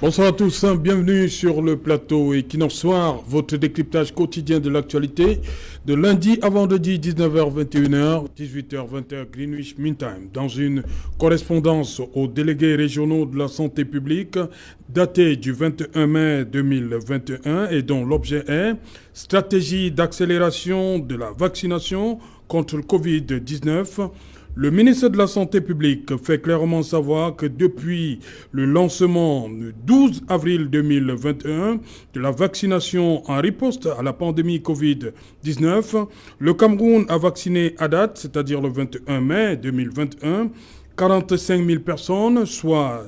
Bonsoir à tous, bienvenue sur le plateau Equinox Soir, votre décryptage quotidien de l'actualité de lundi à vendredi 19h-21h, 18h-20h Greenwich Mean Time, dans une correspondance aux délégués régionaux de la santé publique datée du 21 mai 2021 et dont l'objet est stratégie d'accélération de la vaccination contre le Covid-19. Le ministre de la Santé publique fait clairement savoir que depuis le lancement le 12 avril 2021 de la vaccination en riposte à la pandémie Covid-19, le Cameroun a vacciné à date, c'est-à-dire le 21 mai 2021, 45 000 personnes, soit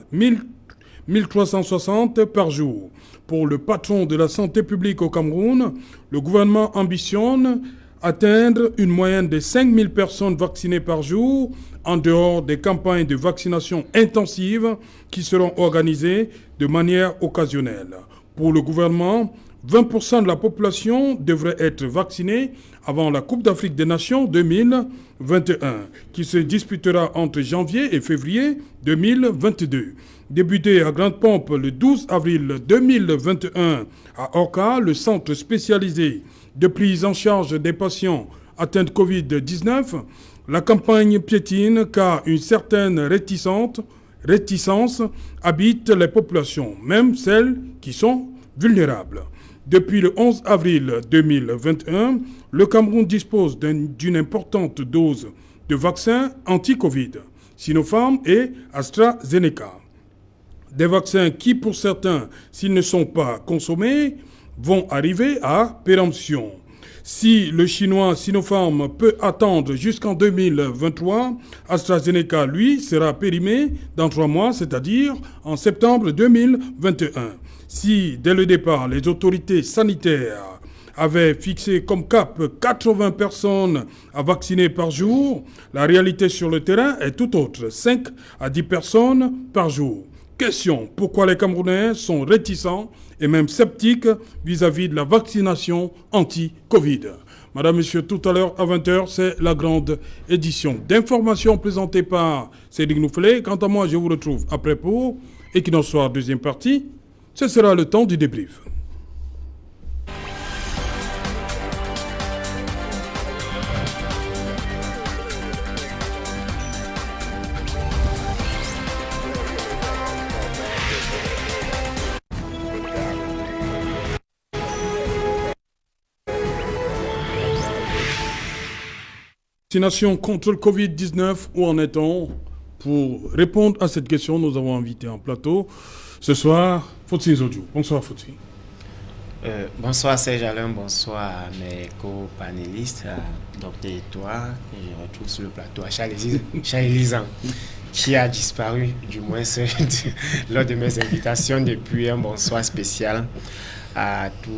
1360 par jour. Pour le patron de la santé publique au Cameroun, le gouvernement ambitionne atteindre une moyenne de 5 000 personnes vaccinées par jour en dehors des campagnes de vaccination intensive qui seront organisées de manière occasionnelle. Pour le gouvernement, 20% de la population devrait être vaccinée avant la Coupe d'Afrique des Nations 2021, qui se disputera entre janvier et février 2022. Débuté à grande pompe le 12 avril 2021 à Orca, le centre spécialisé de prise en charge des patients atteints de Covid-19, la campagne piétine car une certaine réticence habite les populations, même celles qui sont vulnérables. Depuis le 11 avril 2021, le Cameroun dispose d'une importante dose de vaccins anti-Covid, Sinopharm et AstraZeneca. Des vaccins qui, pour certains, s'ils ne sont pas consommés, vont arriver à péremption. Si le chinois Sinopharm peut attendre jusqu'en 2023, AstraZeneca, lui, sera périmé dans 3 mois, c'est-à-dire en septembre 2021. Si, dès le départ, les autorités sanitaires avaient fixé comme cap 80 personnes à vacciner par jour, la réalité sur le terrain est tout autre, 5 à 10 personnes par jour. Question, pourquoi les Camerounais sont réticents et même sceptiques vis-à-vis de la vaccination anti-Covid. Madame, Monsieur, tout à l'heure à 20h, c'est la grande édition d'informations présentée par Cédric Nouffelé. Quant à moi, je vous retrouve après pour Equinox Soir, deuxième partie. Ce sera le temps du débrief. Vaccination contre le Covid-19, où en est-on? Pour répondre à cette question, nous avons invité en plateau ce soir Fotsi Zodjou. Bonsoir Fotsi. Bonsoir Serge Alain, bonsoir à mes co-panélistes, à Dr. Edouard, que je retrouve sur le plateau, à Charles Lisan, qui a disparu, du moins lors de mes invitations, depuis un bonsoir spécial à tous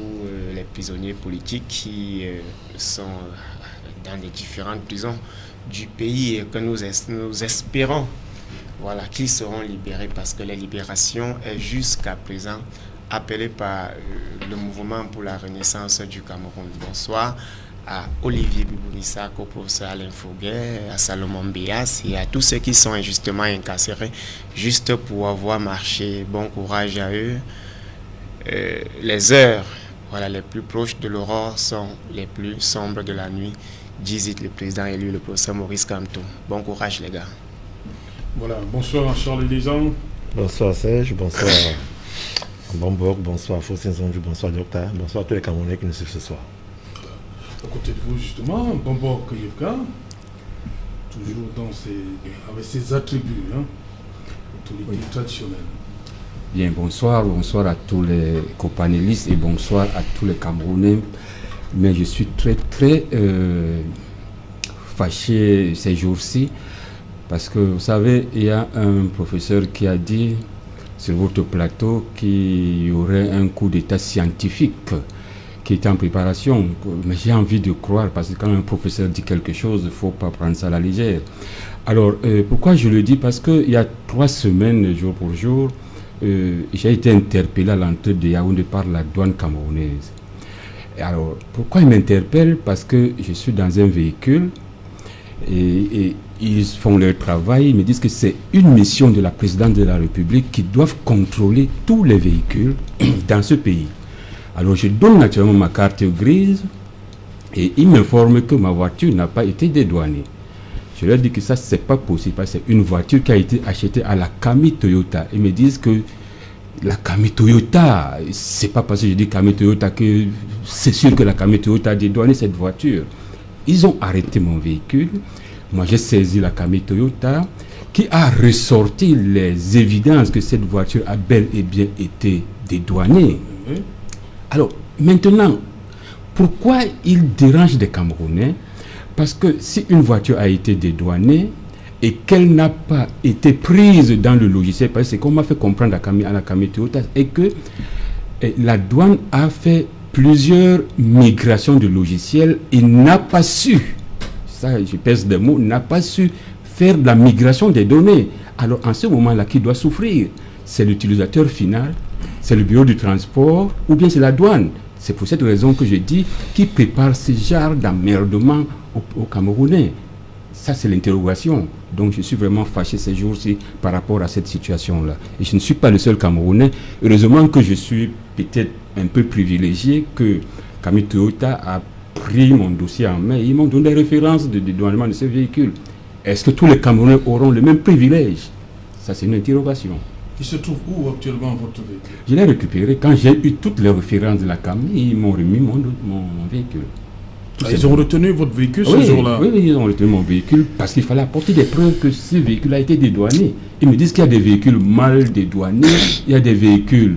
les prisonniers politiques qui sont dans les différentes prisons du pays et que nous espérons qu'ils seront libérés, parce que la libération est jusqu'à présent appelée par le mouvement pour la renaissance du Cameroun. Bonsoir à Olivier Bibounissa, au professeur Alain Fouguet, à Salomon Béas et à tous ceux qui sont injustement incarcérés juste pour avoir marché. Bon courage à eux. Les heures les plus proches de l'aurore sont les plus sombres de la nuit, disait le président élu, le professeur Maurice Kamto. Bon courage les gars. Voilà, bonsoir Charles Lisan. Bonsoir Serge, bonsoir Bamborg, bonsoir Fossin Zonju, bonsoir Docteur, bonsoir à tous les Camerounais qui nous suivent ce soir. À côté de vous justement, Bamborg Yevka, toujours avec ses attributs, autorité traditionnelle. Bien, bonsoir à tous les copanélistes et bonsoir à tous les Camerounais. Mais je suis très fâché ces jours-ci parce que vous savez, il y a un professeur qui a dit sur votre plateau qu'il y aurait un coup d'état scientifique qui est en préparation. Mais j'ai envie de croire, parce que quand un professeur dit quelque chose, il ne faut pas prendre ça à la légère. Alors, pourquoi je le dis? Parce qu'il y a 3 semaines, jour pour jour, j'ai été interpellé à l'entrée de Yaoundé par la douane camerounaise. Et alors, pourquoi il m'interpelle? Parce que je suis dans un véhicule Et ils font leur travail, ils me disent que c'est une mission de la présidente de la République qui doivent contrôler tous les véhicules dans ce pays. Alors je donne naturellement ma carte grise et ils m'informent que ma voiture n'a pas été dédouanée. Je leur dis que ça, c'est pas possible, parce que c'est une voiture qui a été achetée à la Kami Toyota. Ils me disent que la Kami Toyota, c'est pas parce que je dis Kami Toyota que c'est sûr que la Kami Toyota a dédouané cette voiture. Ils ont arrêté mon véhicule. Moi, j'ai saisi la Kami Toyota qui a ressorti les évidences que cette voiture a bel et bien été dédouanée. Alors, maintenant, pourquoi ils dérangent des Camerounais? Parce que si une voiture a été dédouanée et qu'elle n'a pas été prise dans le logiciel, parce que c'est qu'on m'a fait comprendre à la Kami Toyota, et que la douane a fait plusieurs migrations de logiciels et n'a pas su, ça je pèse des mots, n'a pas su faire de la migration des données. Alors en ce moment-là, qui doit souffrir? C'est l'utilisateur final, c'est le bureau du transport ou bien c'est la douane. C'est pour cette raison que je dis qui prépare ce genre d'emmerdement aux Camerounais. Ça, c'est l'interrogation. Donc, je suis vraiment fâché ces jours-ci par rapport à cette situation-là. Et je ne suis pas le seul Camerounais. Heureusement que je suis peut-être un peu privilégié, que Kami Toyota a pris mon dossier en main et ils m'ont donné des références de dédouanement de ces véhicules. Est-ce que tous les Camerounais auront le même privilège? Ça, c'est une interrogation. Il se trouve où actuellement votre véhicule? Je l'ai récupéré quand j'ai eu toutes les références de la Kami. Ils m'ont remis mon véhicule. Ils ont retenu votre véhicule ce jour-là? Oui, ils ont retenu mon véhicule parce qu'il fallait apporter des preuves que ce véhicule a été dédouané. Ils me disent qu'il y a des véhicules mal dédouanés, il y a des véhicules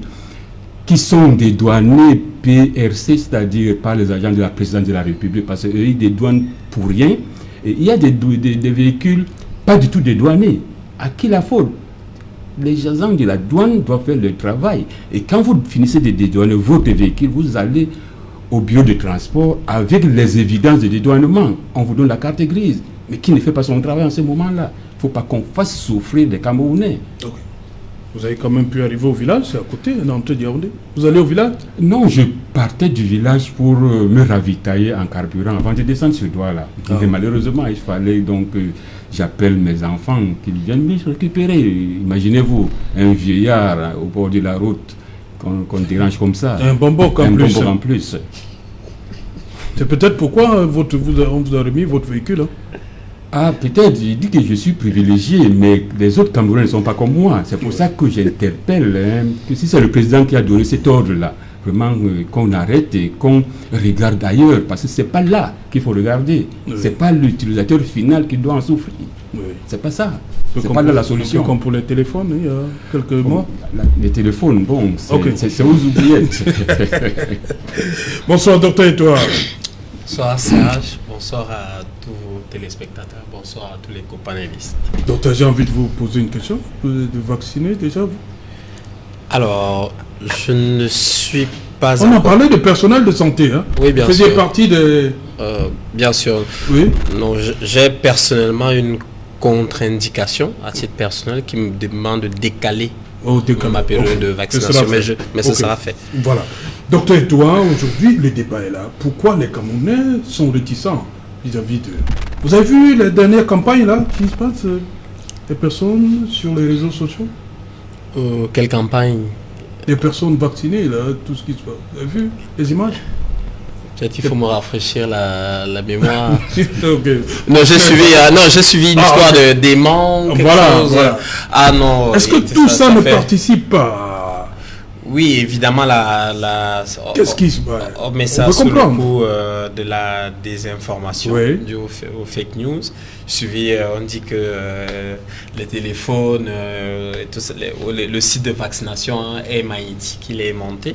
qui sont dédouanés PRC, c'est-à-dire par les agents de la présidence de la République, parce qu'eux, ils dédouanent pour rien. Et il y a des véhicules pas du tout dédouanés. À qui la faute? Les agents de la douane doivent faire le travail. Et quand vous finissez de dédouaner votre véhicule, vous allez au bureau de transport avec les évidences de dédouanement. On vous donne la carte grise. Mais qui ne fait pas son travail en ce moment-là? Il ne faut pas qu'on fasse souffrir des Camerounais. Okay. Vous avez quand même pu arriver au village, c'est à côté, à l'entrée de Yaoundé. Vous allez au village? Non, je partais du village pour me ravitailler en carburant avant de descendre sur Douala. Mais malheureusement, il fallait donc j'appelle mes enfants qu'ils viennent me récupérer. Imaginez-vous, un vieillard au bord de la route qu'on dérange comme ça. Un bonbon en plus. C'est peut-être pourquoi on vous a remis votre véhicule. Hein? Ah, peut-être, je dis que je suis privilégié, mais les autres Camerounais ne sont pas comme moi. C'est pour ça que j'interpelle, que si c'est le président qui a donné cet ordre-là, vraiment qu'on arrête et qu'on regarde ailleurs, parce que ce n'est pas là qu'il faut regarder. Oui. Ce n'est pas l'utilisateur final qui doit en souffrir. Oui. C'est pas ça. C'est pas là la solution. Comme pour les téléphones, il y a quelques mois. Les téléphones, bon, c'est aux oubliettes. Bonsoir, docteur Edouard. Bonsoir Serge, bonsoir à tous vos téléspectateurs, bonsoir à tous les copanélistes. Docteur, j'ai envie de vous poser une question. Vous êtes vacciné déjà, vous? Alors, je ne suis pas... On a parlé de personnel de santé, hein? Oui, bien sûr. Vous faisiez partie des... bien sûr. Oui. Non, j'ai personnellement une contre-indication à titre personnel qui me demande de décaler ma période de vaccination, mais ce sera fait. Voilà. Docteur Edouard, aujourd'hui, le débat est là. Pourquoi les Camerounais sont réticents vis-à-vis de... Vous avez vu la dernière campagne là qui se passe des personnes sur les réseaux sociaux? Quelle campagne? Des personnes vaccinées, là, tout ce qui se passe. Vous avez vu les images? Peut-être qu'il faut me rafraîchir la mémoire. Okay. Non, j'ai suivi une histoire de démon. Voilà. Ah non. Est-ce que tout ça ne participe pas? Oui, évidemment, qu'est-ce qui se passe? On met ça sous le coup de la désinformation, due aux fake news. On dit que les téléphones, le site de vaccination est magnétique, il est monté.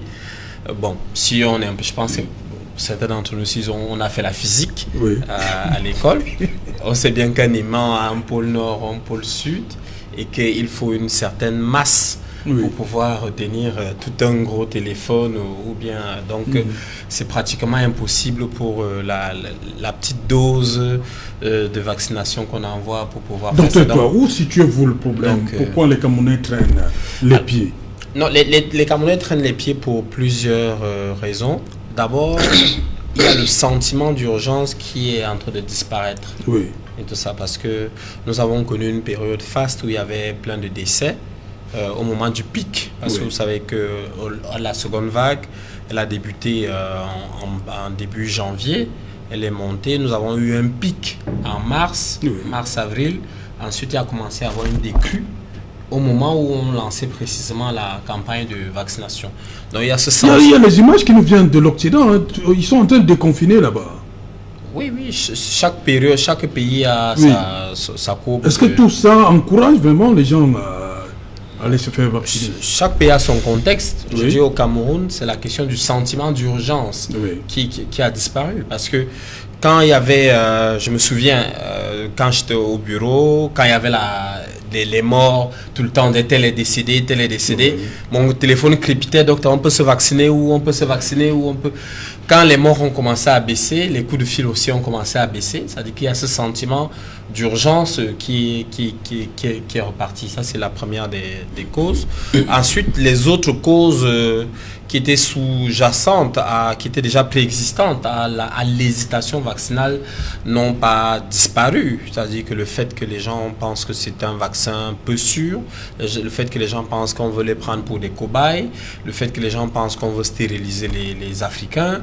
Bon, si on est un peu, je pense que certains d'entre nous, si on a fait la physique à l'école, on sait bien qu'un aimant a un pôle nord, un pôle sud, et qu'il faut une certaine masse pour pouvoir retenir tout un gros téléphone ou bien donc c'est pratiquement impossible pour la petite dose de vaccination qu'on envoie pour pouvoir faire ça. Donc, où situez-vous le problème? Pourquoi les Camerounais traînent les pieds? Non, les Camerounais traînent les pieds pour plusieurs raisons. D'abord, il y a le sentiment d'urgence qui est en train de disparaître. Oui. et tout ça, parce que nous avons connu une période faste où il y avait plein de décès au moment du pic, parce que vous savez que la seconde vague, elle a débuté en début janvier, elle est montée, nous avons eu un pic en mars-avril, ensuite il a commencé à avoir une décrue au moment où on lançait précisément la campagne de vaccination. Donc il y a ce sens. Il y a les images qui nous viennent de l'Occident, hein. Ils sont en train de déconfiner là-bas. Oui, chaque période, chaque pays a sa courbe. Est-ce que tout ça encourage vraiment les gens à aller se faire vacciner? Chaque pays a son contexte. Je dis au Cameroun, c'est la question du sentiment d'urgence qui a disparu. Parce que quand il y avait, je me souviens, quand j'étais au bureau, quand il y avait les morts, tout le temps, tel est décédé, mon téléphone crépitait, docteur, on peut se vacciner ou on peut se vacciner ou on peut... Quand les morts ont commencé à baisser, les coups de fil aussi ont commencé à baisser. C'est-à-dire qu'il y a ce sentiment d'urgence qui est reparti. Ça, c'est la première des causes. Ensuite, les autres causes qui étaient sous-jacentes, qui étaient déjà préexistantes à l'hésitation vaccinale n'ont pas disparu. C'est-à-dire que le fait que les gens pensent que c'est un vaccin peu sûr, le fait que les gens pensent qu'on veut les prendre pour des cobayes, le fait que les gens pensent qu'on veut stériliser les Africains,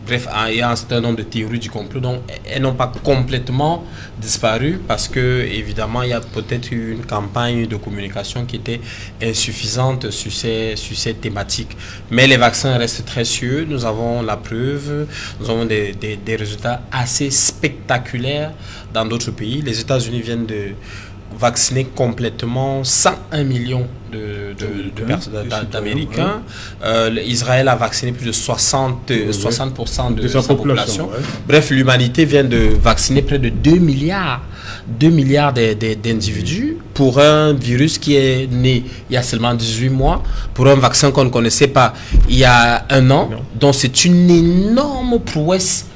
bref, il y a un certain nombre de théories du complot, donc elles n'ont pas complètement disparu parce que, évidemment, il y a peut-être une campagne de communication qui était insuffisante sur ces thématiques. Mais les vaccins restent très sûrs, nous avons la preuve, nous avons des résultats assez spectaculaires dans d'autres pays. Les États-Unis viennent de vacciner complètement 101 millions d'Américains. Israël a vacciné plus de 60% de sa population. Bref, l'humanité vient de vacciner près de 2 milliards d'individus pour un virus qui est né il y a seulement 18 mois, pour un vaccin qu'on ne connaissait pas il y a 1 an. Donc c'est une énorme prouesse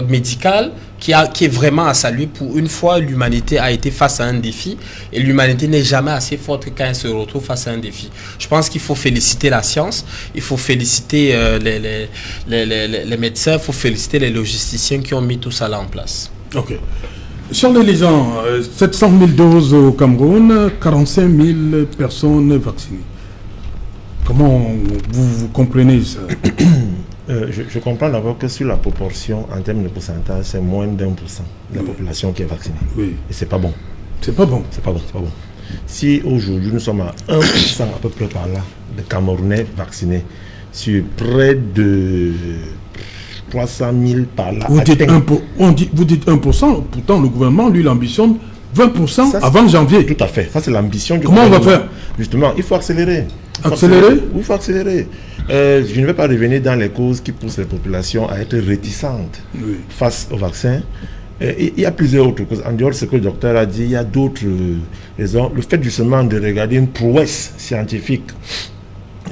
médicale qui est vraiment à saluer. Pour une fois, l'humanité a été face à un défi et l'humanité n'est jamais assez forte quand elle se retrouve face à un défi. Je pense qu'il faut féliciter la science, il faut féliciter les médecins, il faut féliciter les logisticiens qui ont mis tout ça là en place. Ok. Charles Lisan, 700 000 doses au Cameroun, 45 000 personnes vaccinées. Comment vous comprenez ça? Je comprends d'abord que sur la proportion, en termes de pourcentage, c'est moins d'1% de la population qui est vaccinée. Oui. Et c'est pas bon. C'est pas bon. C'est pas bon, c'est pas bon. Si aujourd'hui nous sommes à 1% à peu près par là de Camerounais vaccinés, sur près de 300 000 par là. Vous dites 1%, pourtant le gouvernement, lui, l'ambitionne 20% avant janvier. Tout à fait. Ça, c'est l'ambition du gouvernement. Comment on va faire? Justement, il faut accélérer. Accélérer? Il faut accélérer. Je ne vais pas revenir dans les causes qui poussent les populations à être réticentes face au vaccin. Il y a plusieurs autres causes. En dehors de ce que le docteur a dit, il y a d'autres raisons. Le fait justement de regarder une prouesse scientifique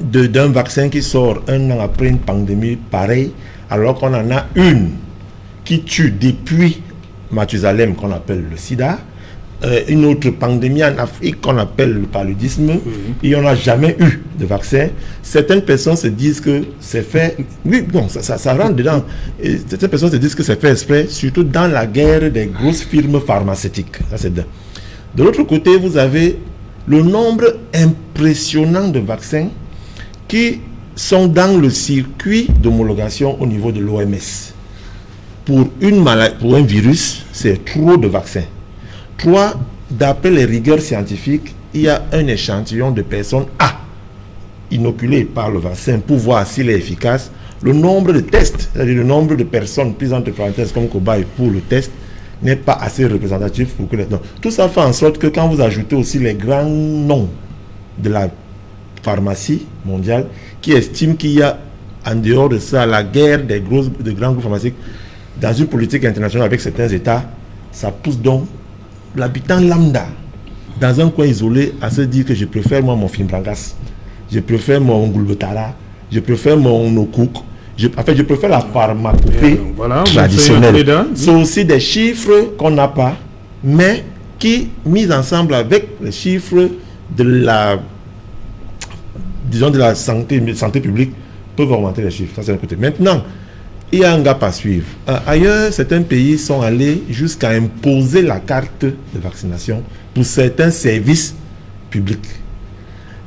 d'un vaccin qui sort 1 an après une pandémie pareille, alors qu'on en a une qui tue depuis Mathusalem, qu'on appelle le sida, une autre pandémie en Afrique qu'on appelle le paludisme, et on n'a jamais eu de vaccin. Certaines personnes se disent que c'est fait, oui, bon, ça rentre dedans. Et certaines personnes se disent que c'est fait exprès, surtout dans la guerre des grosses firmes pharmaceutiques. Ça, c'est de l'autre côté, vous avez le nombre impressionnant de vaccins qui sont dans le circuit d'homologation au niveau de l'OMS. Pour un virus, c'est trop de vaccins. 3, d'après les rigueurs scientifiques, il y a un échantillon de personnes inoculées par le vaccin pour voir s'il est efficace. Le nombre de tests, c'est-à-dire le nombre de personnes prises entre parenthèses comme cobaye pour le test, n'est pas assez représentatif pour que les... Donc, tout ça fait en sorte que quand vous ajoutez aussi les grands noms de la pharmacie mondiale qui estiment qu'il y a en dehors de ça la guerre des grands groupes pharmaceutiques dans une politique internationale avec certains États, ça pousse donc l'habitant lambda dans un coin isolé à se dire que je préfère moi mon Fimbrangas, je préfère mon Ngulbetara, je préfère mon Nokouk, je préfère la pharmacopée traditionnelle. C'est aussi des chiffres qu'on n'a pas, mais qui, mis ensemble avec les chiffres de la santé publique, peuvent augmenter les chiffres. Ça, c'est un côté. Maintenant, il y a un gap à suivre. Ailleurs, certains pays sont allés jusqu'à imposer la carte de vaccination pour certains services publics.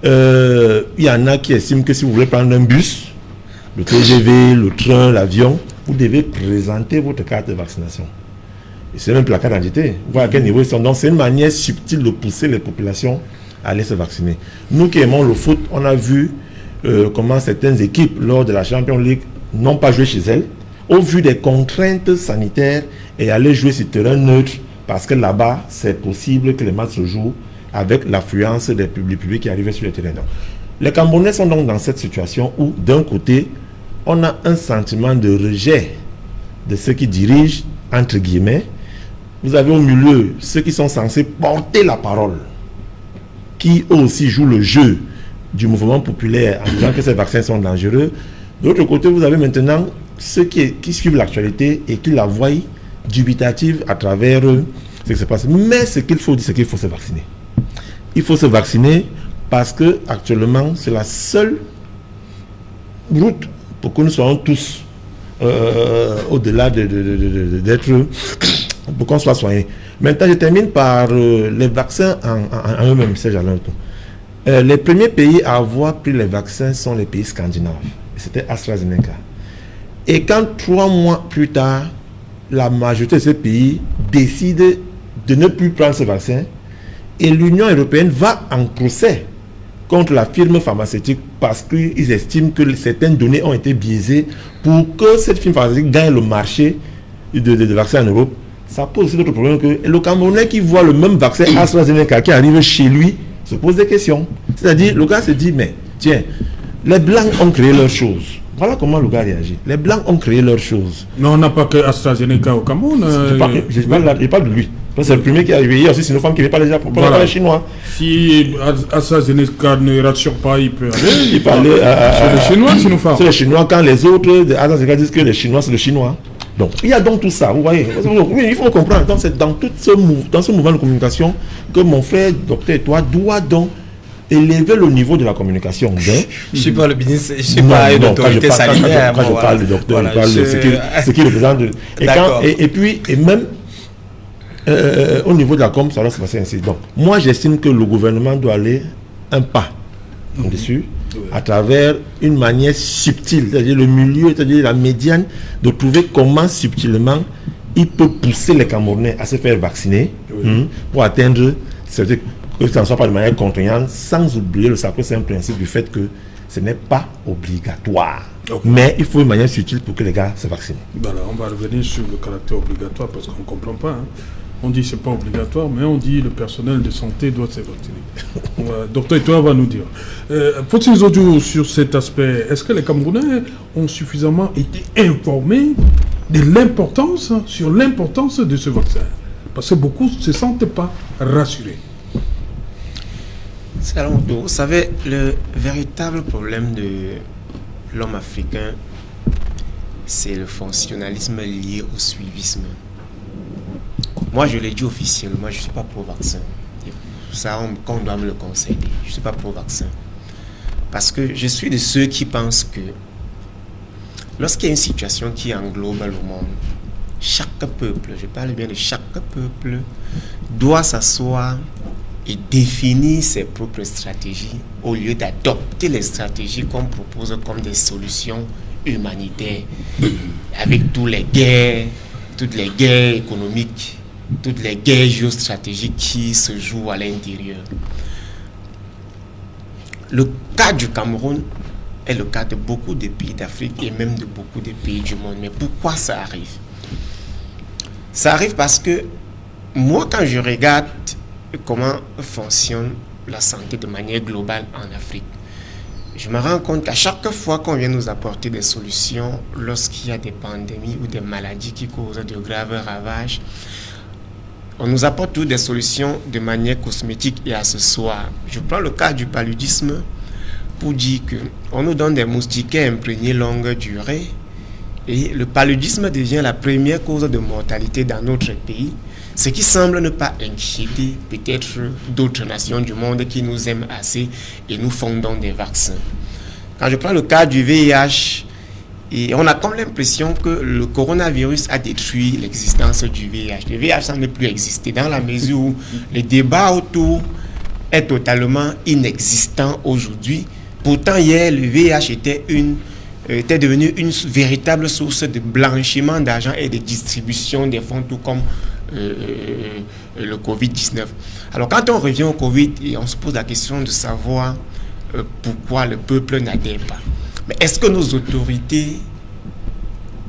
Il y en a qui estiment que si vous voulez prendre un bus, le TGV, le train, l'avion, vous devez présenter votre carte de vaccination. Et c'est même la carte d'identité. Vous voyez à quel niveau ils sont. Donc c'est une manière subtile de pousser les populations à aller se vacciner. Nous qui aimons le foot, on a vu comment certaines équipes, lors de la Champions League, n'ont pas joué chez elles, au vu des contraintes sanitaires, et aller jouer sur terrain neutre, parce que là-bas, c'est possible que les matchs se jouent avec l'affluence des publics qui arrivaient sur le terrain. Donc, les Camerounais sont donc dans cette situation où, d'un côté, on a un sentiment de rejet de ceux qui dirigent, entre guillemets. Vous avez au milieu ceux qui sont censés porter la parole, qui eux aussi jouent le jeu du mouvement populaire en disant que ces vaccins sont dangereux. De l'autre côté, vous avez maintenant ceux qui suivent l'actualité et qui la voient dubitative à travers ce qui se passe. Mais ce qu'il faut dire, c'est qu'il faut se vacciner. Il faut se vacciner parce que actuellement, c'est la seule route pour que nous soyons tous au-delà d'être, pour qu'on soit soignés. Maintenant, je termine par les vaccins en eux-mêmes, les premiers pays à avoir pris les vaccins sont les pays scandinaves. C'était AstraZeneca. Et quand 3 mois plus tard, la majorité de ces pays décide de ne plus prendre ce vaccin, et l'Union européenne va en procès contre la firme pharmaceutique parce qu'ils estiment que certaines données ont été biaisées pour que cette firme pharmaceutique gagne le marché de vaccins en Europe. Ça pose aussi d'autres problèmes que le Camerounais qui voit le même vaccin AstraZeneca qui arrive chez lui se pose des questions. C'est-à-dire, le gars se dit, mais tiens, les Blancs ont créé leurs choses. Voilà comment le gars réagit. Les Blancs ont créé leurs choses. Mais on n'a pas que AstraZeneca au Cameroun. Je parle de lui. C'est le premier qui est arrivé. Il y a aussi Sinopharm qui n'est pas les Japonais, voilà. Pas les Chinois. Si AstraZeneca ne rassure pas, il peut aller. Il peut aller c'est les Chinois, Sinopharm. C'est les Chinois quand les autres de AstraZeneca disent que les Chinois, c'est le Chinois. Donc, il y a donc tout ça, vous voyez. Oui, il faut comprendre. Donc, c'est dans ce mouvement de communication que mon frère, docteur Etoile, doit donc élever le niveau de la communication. Je ne suis pas le ministre, je ne suis pas une autorité sanitaire. Quand je parle du docteur, je parle de ce qu'il représente. Et même au niveau de la com, ça doit se passer ainsi. Donc, moi, j'estime que le gouvernement doit aller un pas dessus, à travers une manière subtile, c'est-à-dire le milieu, c'est-à-dire la médiane, de trouver comment subtilement il peut pousser les Camerounais à se faire vacciner pour atteindre, que ça ne soit pas de manière contraignante, sans oublier le sacro-saint principe du fait que ce n'est pas obligatoire. Mais il faut une manière subtile pour que les gars se vaccinent. Alors, on va revenir sur le caractère obligatoire parce qu'on ne comprend pas. On dit que ce n'est pas obligatoire, mais on dit que le personnel de santé doit se vacciner. Docteur Etoile va nous dire. Faut-il audio sur cet aspect? Est-ce que les Camerounais ont suffisamment été informés de l'importance, sur l'importance de ce vaccin? Parce que beaucoup ne se sentent pas rassurés. Vous savez, le véritable problème de l'homme africain, c'est le fonctionnalisme lié au suivisme. Moi, je l'ai dit officiellement, je ne suis pas pro-vaccin. Ça, on doit me le conseiller. Je ne suis pas pro-vaccin. Parce que je suis de ceux qui pensent que lorsqu'il y a une situation qui englobe le monde, chaque peuple, je parle bien de chaque peuple, doit s'asseoir et définir ses propres stratégies au lieu d'adopter les stratégies qu'on propose comme des solutions humanitaires avec toutes les guerres économiques, toutes les guerres géostratégiques qui se jouent à l'intérieur. Le cas du Cameroun est le cas de beaucoup de pays d'Afrique et même de beaucoup de pays du monde. Mais pourquoi ça arrive? Ça arrive parce que moi, quand je regarde comment fonctionne la santé de manière globale en Afrique, je me rends compte qu'à chaque fois qu'on vient nous apporter des solutions lorsqu'il y a des pandémies ou des maladies qui causent de graves ravages, on nous apporte toutes des solutions de manière cosmétique et accessoire. Je prends le cas du paludisme pour dire qu'on nous donne des moustiquaires imprégnés longue durée et le paludisme devient la première cause de mortalité dans notre pays, ce qui semble ne pas inquiéter peut-être d'autres nations du monde qui nous aiment assez et nous font donc des vaccins. Quand je prends le cas du VIH, Et on a comme l'impression que le coronavirus a détruit l'existence du VIH. Le VIH, ça ne peut plus exister dans la mesure où le débat autour est totalement inexistant aujourd'hui. Pourtant, hier, le VIH était devenu une véritable source de blanchiment d'argent et de distribution des fonds, tout comme le Covid-19. Alors, quand on revient au Covid, et on se pose la question de savoir pourquoi le peuple n'adhère pas. Mais est-ce que nos autorités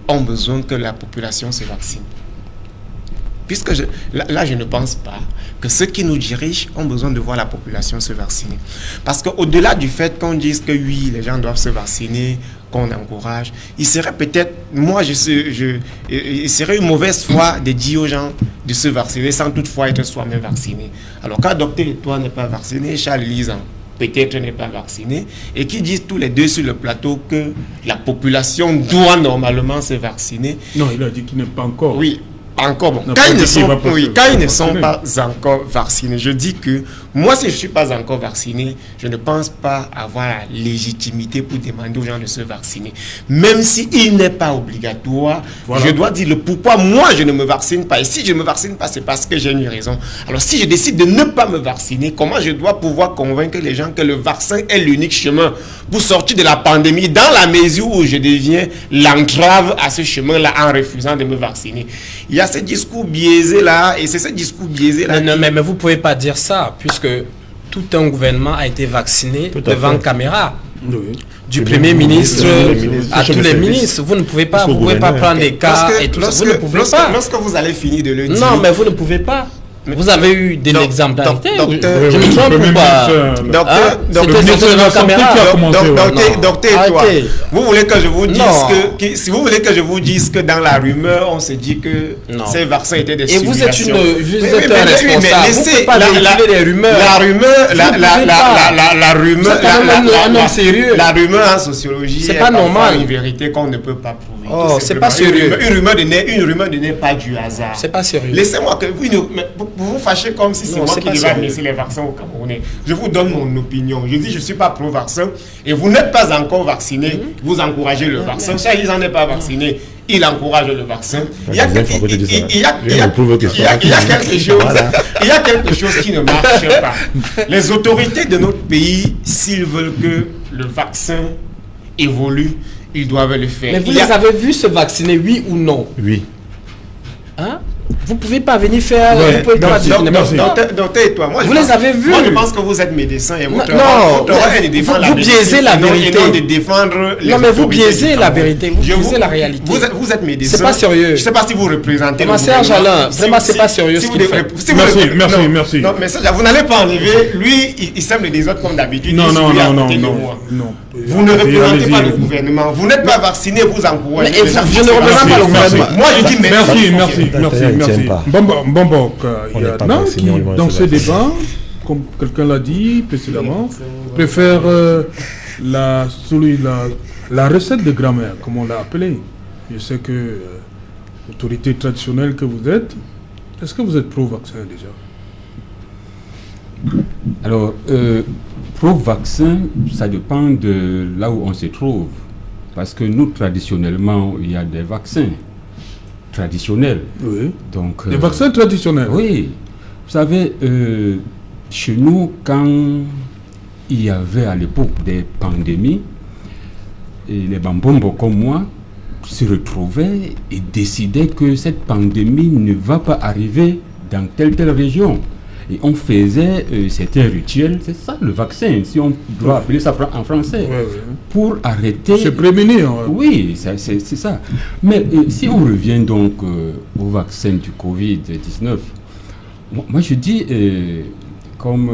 ont besoin que la population se vaccine? Puisque je ne pense pas que ceux qui nous dirigent ont besoin de voir la population se vacciner. Parce qu'au-delà du fait qu'on dise que oui, les gens doivent se vacciner, qu'on encourage, il serait peut-être, il serait une mauvaise foi de dire aux gens de se vacciner sans toutefois être soi-même vacciné. Alors quand Docteur Etoile n'est pas vacciné, Charles Lisan peut-être n'est pas vacciné, et qui disent tous les deux sur le plateau que la population doit normalement se vacciner. Non, il a dit qu'il n'est pas encore. Oui. Encore bon. Quand ils ne sont pas encore vaccinés, je dis que moi, si je ne suis pas encore vacciné, je ne pense pas avoir la légitimité pour demander aux gens de se vacciner. Même s'il n'est pas obligatoire, je dois dire le pourquoi moi je ne me vaccine pas. Et si je ne me vaccine pas, c'est parce que j'ai une raison. Alors si je décide de ne pas me vacciner, comment je dois pouvoir convaincre les gens que le vaccin est l'unique chemin pour sortir de la pandémie, dans la mesure où je deviens l'entrave à ce chemin-là en refusant de me vacciner? Il y a ce discours biaisé là, et c'est ce discours biaisé là. Mais vous ne pouvez pas dire ça, puisque tout un gouvernement a été vacciné devant caméra. Oui. Du Premier ministre à tous les ministres. Vous ne pouvez pas, prendre des cas et tout ça. Vous ne pouvez pas. Lorsque vous allez finir de le dire. Non, mais vous ne pouvez pas. Vous avez eu de l'exemplarité. Je me trompe ou pas? Docteur, vous voulez que je vous dise que si vous voulez que je vous dise que dans la rumeur on se dit que ces vaccins étaient des simulations. Et vous êtes un responsable. Vous ne pouvez pas véhiculer des rumeurs. La rumeur en sociologie, c'est pas normal. Une vérité qu'on ne peut pas prouver. Oh, c'est pas sérieux. Une rumeur n'est pas du hasard. C'est pas sérieux. Laissez-moi que vous fâchez comme si c'est moi qui devais laisser les vaccins aux Camerounais. Je vous donne mon opinion. Je dis je ne suis pas pro-vaccin et vous n'êtes pas encore vacciné. Vous encouragez le vaccin. Si ils n'en est pas vacciné, il encourage le vaccin. Il y a quelque chose qui ne marche pas. Les autorités de notre pays, s'ils veulent que le vaccin évolue, ils doivent le faire. Mais vous les avez vus se vacciner, oui ou non? Oui. Hein? Vous ne pouvez pas venir faire... Docteur et toi, moi, vous les avez vus. Moi, je pense que vous êtes médecin et votre vous biaisez la vérité. Et non de défendre les non, mais vous biaisez la vérité. Vous biaisez la réalité. Vous êtes médecin. C'est pas sérieux. Je ne sais pas si vous représentez... Serge Alain, vraiment, c'est pas sérieux ce qu'il fait. Merci. Non, mais ça, vous n'allez pas enlever. Lui, il sème les désordres comme d'habitude. Non. Vous ne représentez pas le gouvernement. Vous n'êtes pas vacciné, vous encouragez. Je ne représente pas le gouvernement. Moi, je dis merci. Bon, il y en a qui, dans ce débat, comme quelqu'un l'a dit précédemment, préfèrent la recette de grammaire, comme on l'a appelée. Je sais que l'autorité traditionnelle que vous êtes, est-ce que vous êtes pro-vaccin déjà? Alors, pro-vaccin, ça dépend de là où on se trouve. Parce que nous, traditionnellement, il y a des vaccins traditionnels. Oui. Donc, des vaccins traditionnels. Oui. Vous savez, chez nous, quand il y avait à l'époque des pandémies, et les bambombo comme moi se retrouvaient et décidaient que cette pandémie ne va pas arriver dans telle région. Et on faisait certains rituels, c'est ça le vaccin, si on doit appeler ça en français, pour arrêter... Se prémunir. Oui, c'est ça. Mais si on revient donc au vaccin du Covid-19, moi je dis, comme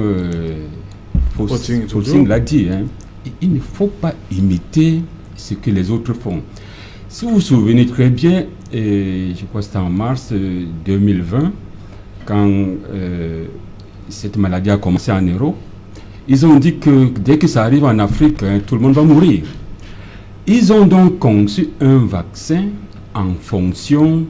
Faucing l'a dit, il ne faut pas imiter ce que les autres font. Si vous vous souvenez très bien, je crois que c'était en mars 2020, quand cette maladie a commencé en Europe, ils ont dit que dès que ça arrive en Afrique, tout le monde va mourir. Ils ont donc conçu un vaccin en fonction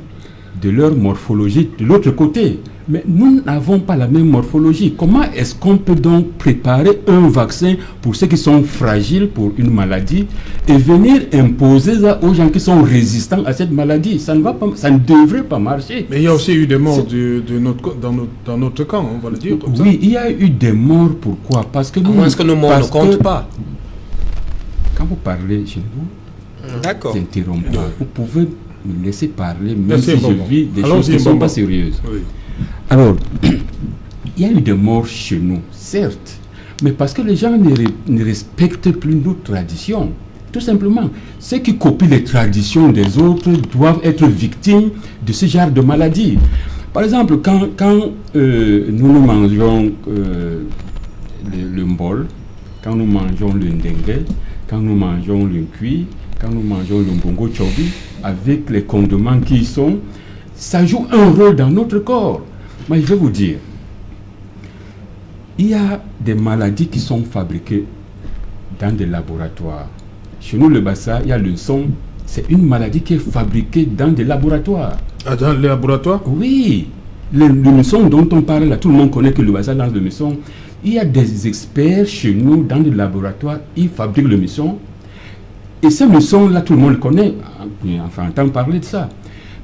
de leur morphologie de l'autre côté. Mais nous n'avons pas la même morphologie. Comment est-ce qu'on peut donc préparer un vaccin pour ceux qui sont fragiles pour une maladie et venir imposer ça aux gens qui sont résistants à cette maladie? Ça ne va pas, ça ne devrait pas marcher. Mais il y a aussi eu des morts dans notre camp, on va le dire comme ça. Oui, il y a eu des morts. Pourquoi? Parce que est-ce que nos morts ne comptent pas? Quand vous parlez chez vous, d'accord, j'interromps pas. Vous pouvez me laisser parler, même si je vis des choses qui ne sont pas sérieuses. Oui. Alors, il y a eu des morts chez nous, certes, mais parce que les gens ne respectent plus nos traditions. Tout simplement, ceux qui copient les traditions des autres doivent être victimes de ce genre de maladie. Par exemple, quand nous mangeons le mbol, quand nous mangeons le ndengue, quand nous mangeons le cuit, quand nous mangeons le mbongo chobi, avec les condiments qui y sont, ça joue un rôle dans notre corps. Mais je vais vous dire, il y a des maladies qui sont fabriquées dans des laboratoires. Chez nous, le Bassa, il y a le son. C'est une maladie qui est fabriquée dans des laboratoires. Ah, dans les laboratoires? Oui. Le messon dont on parle, là, tout le monde connaît que le Bassa lance le messon. Il y a des experts chez nous dans les laboratoires, ils fabriquent le messon. Et ce messon-là, tout le monde le connaît. Enfin, on entend parler de ça.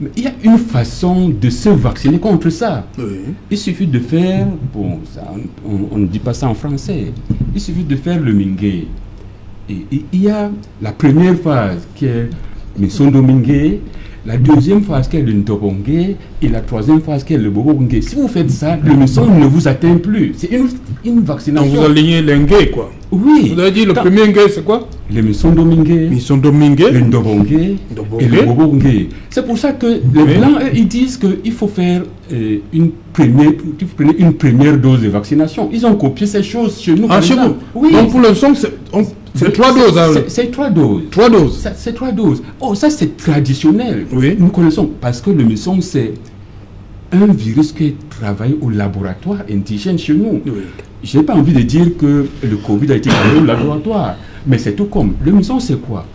Mais il y a une façon de se vacciner contre ça. Oui. Il suffit de faire, bon, ça, on ne dit pas ça en français, il suffit de faire le mingue. Et il y a la première phase qui est le sondomingue, la deuxième phase qui est le ntobongue et la troisième phase qui est le bobongue. Si vous faites ça, le messon ne vous atteint plus. C'est une vaccination. Donc vous alignez l'engue, quoi. Oui. Vous avez dit le premier ngue, c'est quoi? Le mesondomingue, le ndobongue et le bobongue. C'est pour ça que les Blancs, ils disent qu'il faut faire une première dose de vaccination. Ils ont copié ces choses chez nous. Ah, chez vous? Oui. Donc pour l'instant, c'est 3 doses. C'est 3 doses. 3 doses. C'est 3 doses. Oh, ça c'est traditionnel. Oui. Nous connaissons parce que le messon c'est un virus qui est travaillé au laboratoire indigène chez nous. Oui. Je n'ai pas envie de dire que le Covid a été travaillé au laboratoire, mais c'est tout comme. Le messon c'est quoi?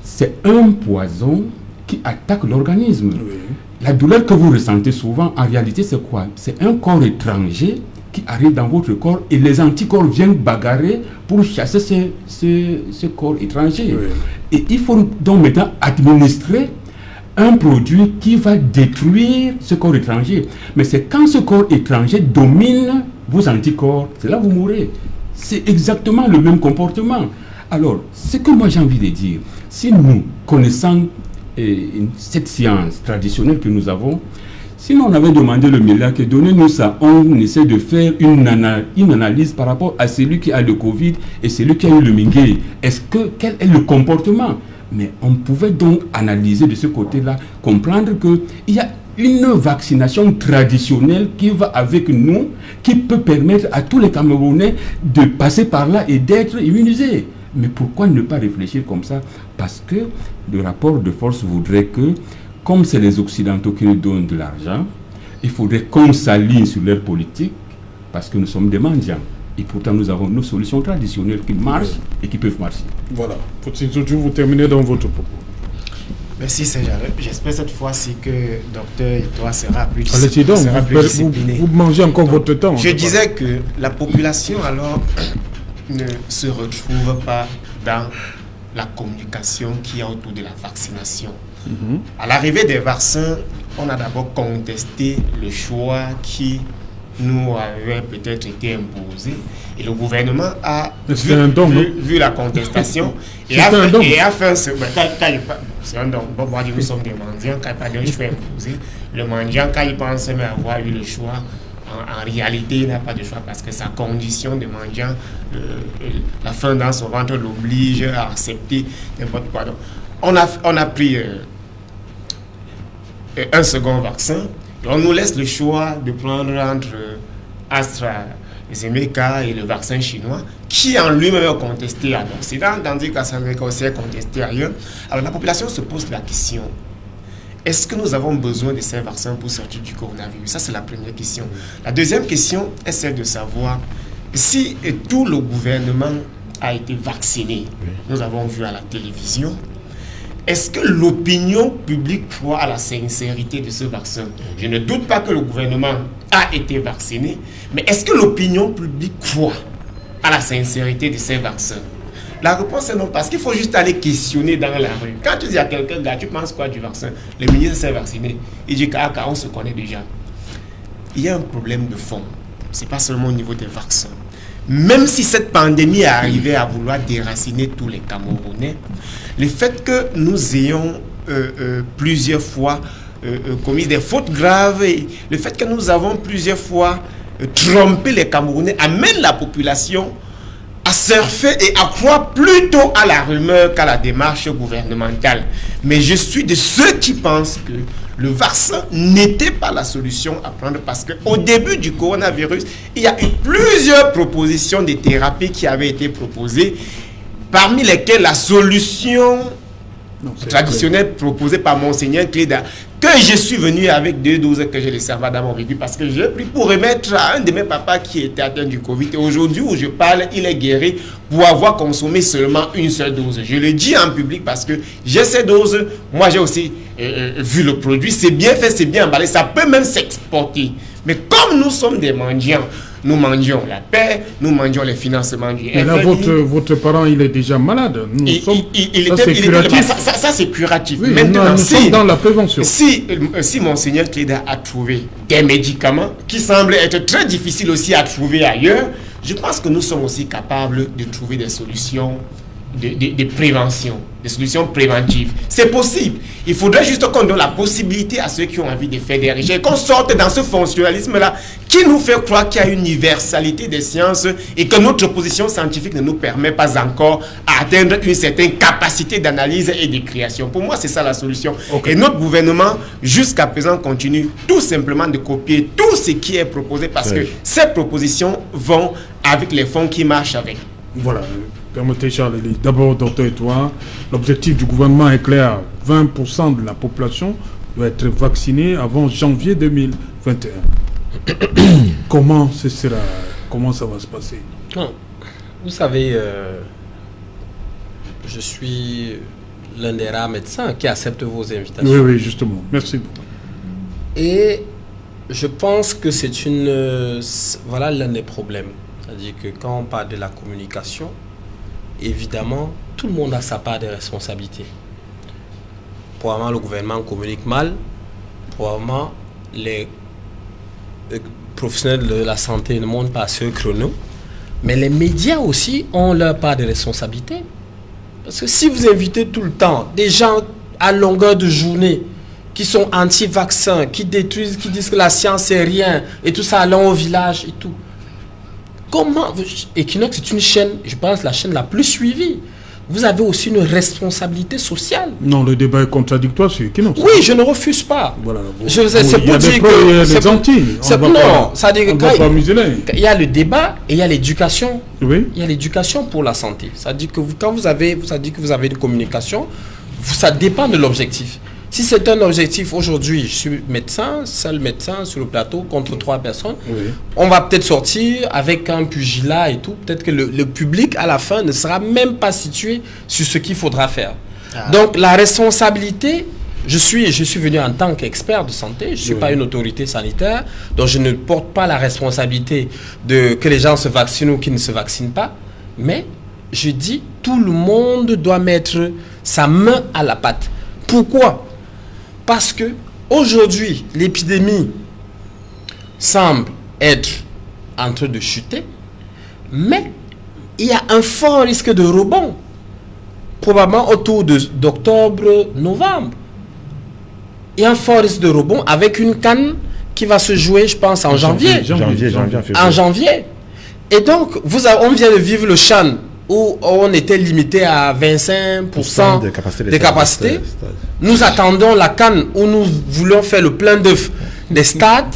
C'est un poison qui attaque l'organisme. Oui. La douleur que vous ressentez souvent, en réalité c'est quoi? C'est un corps étranger qui arrive dans votre corps et les anticorps viennent bagarrer pour chasser ce corps étranger. Oui. Et il faut donc maintenant administrer un produit qui va détruire ce corps étranger. Mais c'est quand ce corps étranger domine vos anticorps, c'est là que vous mourrez. C'est exactement le même comportement. Alors, ce que moi j'ai envie de dire, si nous connaissons cette science traditionnelle que nous avons, sinon, on avait demandé le miracle, donnez-nous ça. On essaie de faire une analyse par rapport à celui qui a le Covid et celui qui a eu le mingue. Quel est le comportement? Mais on pouvait donc analyser de ce côté-là, comprendre qu'il y a une vaccination traditionnelle qui va avec nous, qui peut permettre à tous les Camerounais de passer par là et d'être immunisés. Mais pourquoi ne pas réfléchir comme ça? Parce que le rapport de force voudrait que, comme c'est les Occidentaux qui nous donnent de l'argent, il faudrait qu'on s'aligne sur leur politique, parce que nous sommes des mendiants. Et pourtant, nous avons nos solutions traditionnelles qui marchent et qui peuvent marcher. Voilà. Faut-il toujours vous terminer dans votre propos? Merci, Serge-Alain. J'espère cette fois-ci que docteur et toi sera plus discipliné. Vous mangez encore votre temps. Je disais que la population, alors, ne se retrouve pas dans la communication qu'il y a autour de la vaccination. À l'arrivée des vaccins, on a d'abord contesté le choix qui nous avait peut-être été imposé et le gouvernement a vu la contestation et a fait c'est un don. Bon, moi, nous sommes des mendiants, quand il n'y a pas de choix imposé, le mendiant, quand il pense même avoir eu le choix, en réalité, il n'a pas de choix parce que sa condition de mendiant, la faim dans son ventre l'oblige à accepter n'importe quoi. Donc, on a pris un second vaccin et on nous laisse le choix de prendre entre AstraZeneca et le vaccin chinois qui en lui-même est contesté en Occident, tandis qu'AstraZeneca aussi est contesté ailleurs. Alors la population se pose la question: est-ce que nous avons besoin de ces vaccins pour sortir du coronavirus? Ça, c'est la première question. La deuxième question est celle de savoir si tout le gouvernement a été vacciné. Nous avons vu à la télévision. est-ce que l'opinion publique croit à la sincérité de ce vaccin? Je ne doute pas que le gouvernement a été vacciné, mais est-ce que l'opinion publique croit à la sincérité de ces vaccins? La réponse est non, parce qu'il faut juste aller questionner dans la rue. Quand tu dis à quelqu'un, gars, tu penses quoi du vaccin? Le ministre s'est vacciné. Il dit on se connaît déjà. Il y a un problème de fond. Ce n'est pas seulement au niveau des vaccins. Même si cette pandémie est arrivée à vouloir déraciner tous les Camerounais, le fait que nous ayons plusieurs fois commis des fautes graves, et le fait que nous avons plusieurs fois trompé les Camerounais amène la population à surfer et à croire plutôt à la rumeur qu'à la démarche gouvernementale. Mais je suis de ceux qui pensent que le vaccin n'était pas la solution à prendre, parce qu'au début du coronavirus, il y a eu plusieurs propositions de thérapies qui avaient été proposées, parmi lesquelles la solution traditionnelle proposée par Monseigneur Cléda, que je suis venu avec 2 doses que j'ai laissé dans mon véhicule, parce que j'ai pris pour remettre à un de mes papas qui était atteint du Covid. Et aujourd'hui où je parle, il est guéri pour avoir consommé seulement une seule dose. Je le dis en public parce que j'ai ces doses. Moi, j'ai aussi vu le produit. C'est bien fait, c'est bien emballé. Ça peut même s'exporter. Mais comme nous sommes des mendiants, nous mendions la paix, nous mendions les financements du FMI. Mais là, votre parent, il est déjà malade. Ça, c'est curatif. Oui, maintenant, nous sommes dans la prévention. Si Monseigneur Cléda a trouvé des médicaments qui semblent être très difficiles aussi à trouver ailleurs, je pense que nous sommes aussi capables de trouver des solutions de prévention, des solutions préventives. C'est possible. Il faudrait juste qu'on donne la possibilité à ceux qui ont envie de faire des recherches, qu'on sorte dans ce fonctionnalisme-là qui nous fait croire qu'il y a une universalité des sciences et que notre position scientifique ne nous permet pas encore à atteindre une certaine capacité d'analyse et de création. Pour moi, c'est ça la solution. Okay. Et notre gouvernement, jusqu'à présent, continue tout simplement de copier tout ce qui est proposé, parce que ces propositions vont avec les fonds qui marchent avec. Voilà. Permettez, Charles, d'abord, docteur Etoile, l'objectif du gouvernement est clair. 20% de la population doit être vaccinée avant janvier 2021. Comment ça va se passer? Non. Vous savez, je suis l'un des rares médecins qui accepte vos invitations. Oui, justement. Merci beaucoup. Et je pense que c'est voilà l'un des problèmes. C'est-à-dire que quand on parle de la communication, évidemment, tout le monde a sa part de responsabilité. Probablement, le gouvernement communique mal. Probablement, les professionnels de la santé ne montent pas à ce chrono. Mais les médias aussi ont leur part de responsabilité. Parce que si vous invitez tout le temps des gens à longueur de journée qui sont anti-vaccins, qui détruisent, qui disent que la science c'est rien, et tout ça allant au village et tout. Comment Equinox est une chaîne, je pense, la chaîne la plus suivie. Vous avez aussi une responsabilité sociale. Non, le débat est contradictoire sur Equinox. Oui, je ne refuse pas. Voilà, c'est pour dire que c'est anti. Non, ça dit que il y a le débat et il y a l'éducation. Oui. Il y a l'éducation pour la santé. Ça dit que quand vous avez une communication, ça dépend de l'objectif. Si c'est un objectif, aujourd'hui, je suis médecin, seul médecin sur le plateau contre 3 personnes, on va peut-être sortir avec un pugilat et tout. Peut-être que le public, à la fin, ne sera même pas situé sur ce qu'il faudra faire. Donc, la responsabilité, je suis venu en tant qu'expert de santé, je ne suis pas une autorité sanitaire, donc je ne porte pas la responsabilité de que les gens se vaccinent ou qu'ils ne se vaccinent pas, mais je dis, tout le monde doit mettre sa main à la pâte. Pourquoi ? Parce que aujourd'hui, l'épidémie semble être en train de chuter, mais il y a un fort risque de rebond, probablement autour d'octobre, novembre. Il y a un fort risque de rebond avec une CAN qui va se jouer, je pense, en janvier. En janvier. Et donc, on vient de vivre le Chan, où on était limité à 25% de capacité. Nous attendons la CAN où nous voulons faire le plein d'œufs des stades.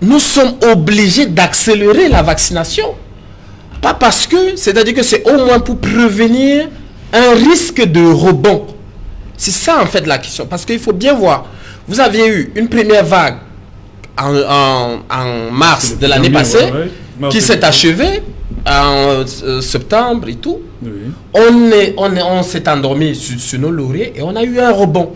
Nous sommes obligés d'accélérer la vaccination. Pas parce que, c'est-à-dire que c'est au moins pour prévenir un risque de rebond. C'est ça en fait la question. Parce qu'il faut bien voir, vous aviez eu une première vague en mars de l'année passée qui s'est achevée. en septembre et tout, on s'est endormi sur nos lauriers et on a eu un rebond.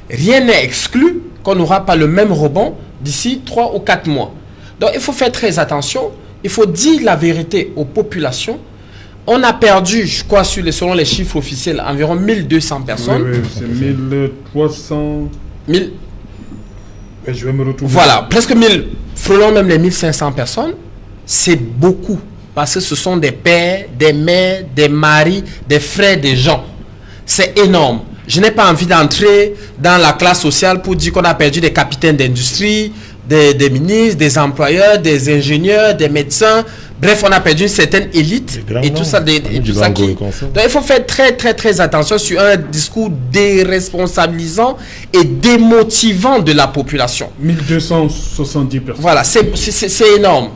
Rien n'est exclu qu'on n'aura pas le même rebond d'ici 3 ou 4 mois. Donc il faut faire très attention, il faut dire la vérité aux populations. On a perdu, je crois, selon les chiffres officiels, environ 1200 personnes. Oui, c'est 1300... 1000... Je vais me retrouver. Voilà, presque 1000, frôlons même les 1500 personnes. C'est beaucoup, parce que ce sont des pères, des mères, des maris, des frères des gens. C'est énorme. Je n'ai pas envie d'entrer dans la classe sociale pour dire qu'on a perdu des capitaines d'industrie, des ministres, des employeurs, des ingénieurs, des médecins. Bref, on a perdu une certaine élite et tout ça. Donc, il faut faire très, très, très attention sur un discours déresponsabilisant et démotivant de la population. 1270 personnes. Voilà, c'est énorme.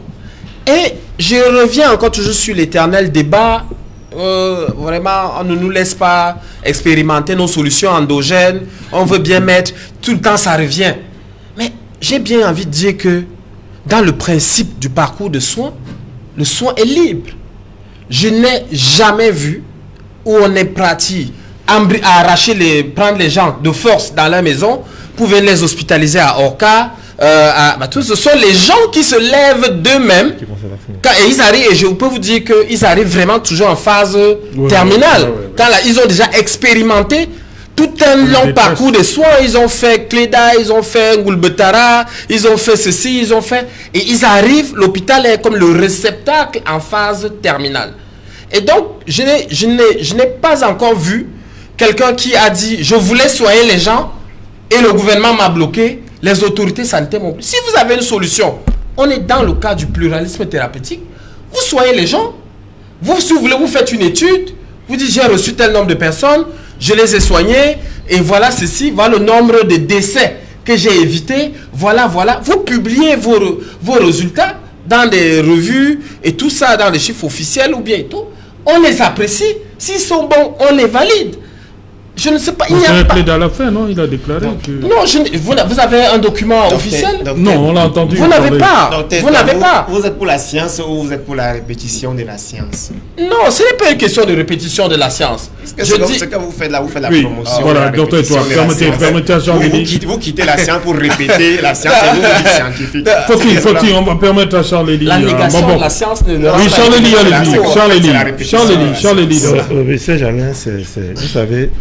Et je reviens encore toujours sur l'éternel débat. Vraiment, on ne nous laisse pas expérimenter nos solutions endogènes. On veut bien mettre, tout le temps ça revient. Mais j'ai bien envie de dire que dans le principe du parcours de soins, le soin est libre. Je n'ai jamais vu où on est parti à arracher prendre les gens de force dans leur maison pour venir les hospitaliser à Orca. Tout, ce sont les gens qui se lèvent d'eux-mêmes et ils arrivent, et je peux vous dire qu'ils arrivent vraiment toujours en phase terminale. Quand là, ils ont déjà expérimenté tout un long parcours de soins. Ils ont fait Cléda, ils ont fait Ngulbetara, ils ont fait ceci, ils ont fait... Et ils arrivent, l'hôpital est comme le réceptacle en phase terminale. Et donc, je n'ai pas encore vu quelqu'un qui a dit « Je voulais soigner les gens et le gouvernement m'a bloqué, les autorités sanitaires m'ont bloqué. » Si vous avez une solution, on est dans le cas du pluralisme thérapeutique, vous soignez les gens. Vous, si vous voulez, vous faites une étude, vous dites « J'ai reçu tel nombre de personnes, je les ai soignés, et voilà ceci, voilà le nombre de décès que j'ai évité, voilà. Vous publiez vos résultats dans des revues et tout ça, dans les chiffres officiels ou bien et tout. On les apprécie. S'ils sont bons, on les valide. Je ne sais pas. Il n'y a pas... à la fin, non? Il a déclaré que... Non, vous avez un document officiel? Non, on l'a entendu. Vous n'avez pas. Vous n'avez pas. Vous êtes pour la science ou vous êtes pour la répétition de la science? Non, ce n'est pas une question de répétition de la science. Ce que vous faites là, vous faites la promotion. Voilà, docteur, permettez à Charles-Élie. Vous quittez la science pour répéter la science et vous dites scientifique. Faut-il, on va permettre à Charles-Élie. La négation de la science ne le... Oui, Charles-Élie. Serge Alain, vous savez...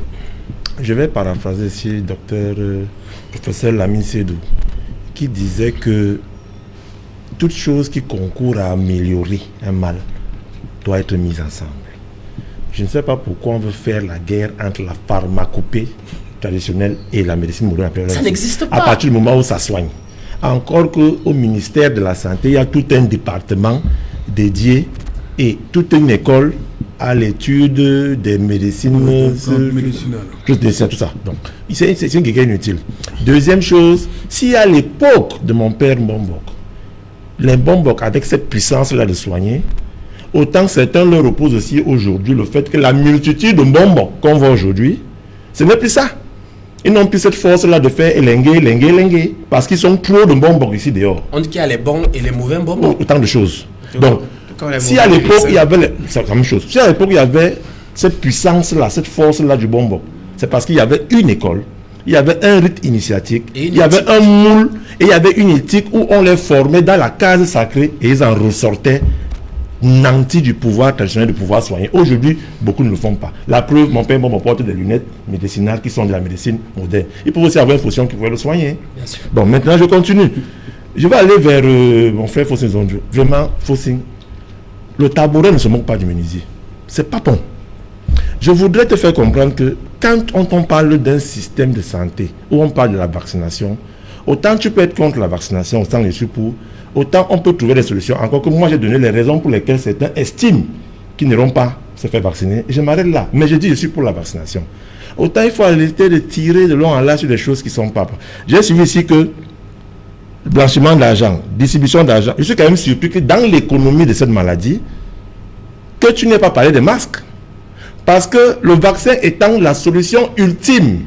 Je vais paraphraser ici docteur professeur Lamine Sédou, qui disait que toute chose qui concourt à améliorer un mal doit être mise ensemble. Je ne sais pas pourquoi on veut faire la guerre entre la pharmacopée traditionnelle et la médecine moderne. Ça n'existe pas. À partir du moment où ça soigne. Encore qu'au ministère de la Santé, il y a tout un département dédié et toute une école à l'étude des médecines médicinales. Tout ça. Donc, c'est une guerre inutile. Deuxième chose, si à l'époque de mon père Mbombok, les Mbombok avec cette puissance-là de soigner, autant certains leur opposent aussi aujourd'hui le fait que la multitude de Mbombok qu'on voit aujourd'hui, ce n'est plus ça. Ils n'ont plus cette force-là de faire élenguer, parce qu'ils sont trop de Mbombok ici dehors. On dit qu'il y a les bons et les mauvais Mbombok. Autant de choses. Donc, si à l'époque il y avait, c'est la même chose. Si à l'époque il y avait cette puissance-là, cette force-là du Mbombok, c'est parce qu'il y avait une école, il y avait un rite initiatique, il y avait un moule, et il y avait une éthique où on les formait dans la case sacrée et ils en ressortaient nantis du pouvoir traditionnel, du pouvoir soigner. Aujourd'hui, beaucoup ne le font pas. La preuve, mon père Mbombok porte des lunettes médicinales qui sont de la médecine moderne. Il peut aussi avoir une fonction qui pourrait le soigner. Bien sûr. Bon, maintenant je continue. Je vais aller vers mon frère Fossin Zondio. Vraiment, Fossin. Le tabouret ne se moque pas du menuisier. C'est pas bon. Je voudrais te faire comprendre que quand on parle d'un système de santé où on parle de la vaccination, autant tu peux être contre la vaccination, autant je suis pour, autant on peut trouver des solutions. Encore que moi j'ai donné les raisons pour lesquelles certains estiment qu'ils n'iront pas se faire vacciner. Et je m'arrête là. Mais je dis je suis pour la vaccination. Autant il faut arrêter de tirer de long en large sur des choses qui ne sont pas. J'ai suivi ici que blanchiment d'argent, distribution d'argent. Je suis quand même surpris que dans l'économie de cette maladie, que tu n'aies pas parlé des masques. Parce que le vaccin étant la solution ultime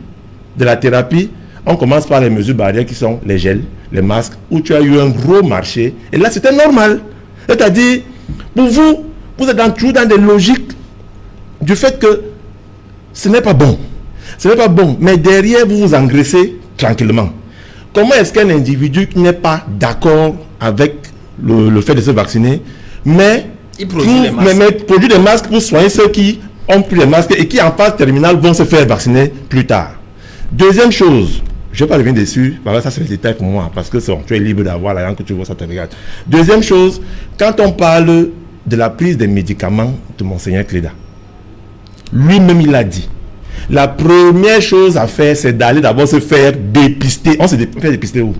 de la thérapie, on commence par les mesures barrières qui sont les gels, les masques, où tu as eu un gros marché. Et là, c'était normal. C'est-à-dire, pour vous, Vous êtes toujours dans des logiques du fait que ce n'est pas bon. Ce n'est pas bon. Mais derrière, vous vous engraissez tranquillement. Comment est-ce qu'un individu qui n'est pas d'accord avec le fait de se vacciner, mais il produit des masques pour soigner ceux qui ont pris les masques et qui en phase terminale vont se faire vacciner plus tard. Deuxième chose, je ne vais pas revenir dessus, parce que ça c'est les détails pour moi, parce que tu es libre d'avoir la langue que tu vois, ça te regarde. Deuxième chose, quand on parle de la prise des médicaments de Monseigneur Cléda, lui-même il a dit, la première chose à faire, c'est d'aller d'abord se faire dépister. On se fait dépister où?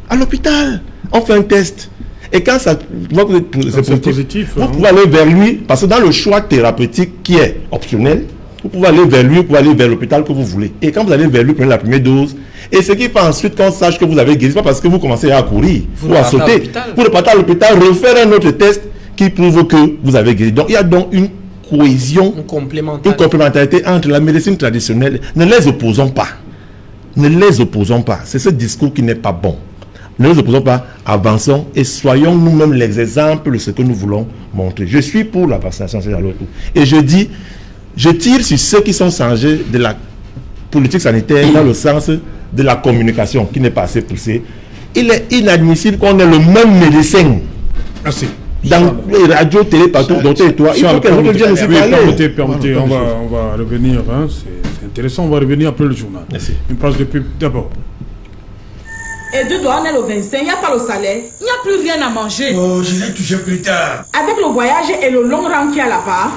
À l'hôpital. On fait un test. Et quand ça c'est positif, vous pouvez aller vers lui, parce que dans le choix thérapeutique qui est optionnel, vous pouvez aller vers lui, vous pouvez aller vers l'hôpital que vous voulez. Et quand vous allez vers lui, prenez la première dose. Et ce qui fait ensuite qu'on sache que vous avez guéri, c'est pas parce que vous commencez à courir ou à sauter. Vous repartez à l'hôpital, refaire un autre test qui prouve que vous avez guéri. Donc il y a donc une cohésion, une complémentarité entre la médecine traditionnelle. Ne les opposons pas. Ne les opposons pas. C'est ce discours qui n'est pas bon. Ne les opposons pas, avançons et soyons nous-mêmes les exemples de ce que nous voulons montrer. Je suis pour la vaccination, et je dis, je tire sur ceux qui sont chargés de la politique sanitaire dans le sens de la communication qui n'est pas assez poussée. Il est inadmissible qu'on ait le même médecin. Merci. Dans les radios, télé, partout, docteur et toi, il faut que nous viennent aussi parler. Permettez, on va revenir, hein, c'est intéressant, on va revenir après le journal. Merci. Une page de pub d'abord. Et de douane au 25, il n'y a pas le salaire, il n'y a plus rien à manger. Oh, je l'ai touché plus tard. Avec le voyage et le long rang qui est là-bas,